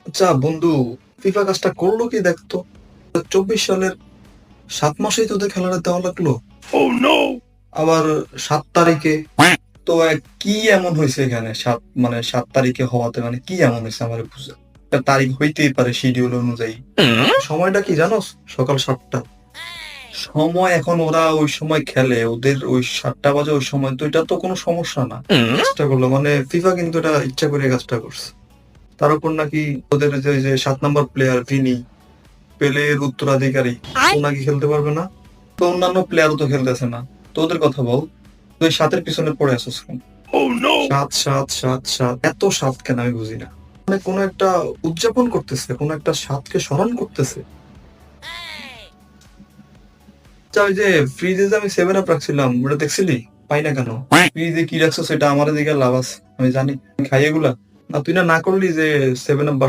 আচ্ছা বন্ধু, ফিফা কাজটা করলো কি দেখতো? 24 সালের 7 মাসেই তোদের খেলাটা দেওয়া লাগলো। আবার 7 তারিখে তো কি এমন হয়েছে এখানে? 7 তারিখে হওয়াতে মানে কি এমন হয়েছে আমার বুঝে? একটা তারিখ হইতেই পারে শিডিউল অনুযায়ী। সময়টা কি জানোস? সকাল 7টা। সময় এখন ওরা ওই সময় খেলে, ওদের ওই 7টা বাজে ওই সময়, তো এটা তো কোনো সমস্যা না। চেষ্টা করলো মানে ফিফা কিন্তু এটা ইচ্ছা করে কাজটা করছে। তার উপর নাকি ওদের যে 7 নম্বর প্লেয়ার ভিনি, পেলের উত্তরাধিকারী, ও নাকি খেলতে পারবে না। তো অন্যান্য প্লেয়ারও তো খেলতেছে না। তো ওদের কথা বল, তুই 7-এর পিছনে পড়ে আসছিস কেন? 7 7 7 7 এত 7 কেন আমি বুঝি না। মানে কোনো একটা উদযাপন করতেছে, কোনো একটা 7কে স্মরণ করতেছে। আচ্ছা, ওই যে ফ্রিজে যে আমি 7 আপ রাখছিলাম ওটা দেখছিলি? পাই না কেন? ফ্রিজে কি রাখছো সেটা আমার দিকে লাভ আছে, আমি জানি। আমি খাই এগুলা? না তুই না করলি যে 7 আপ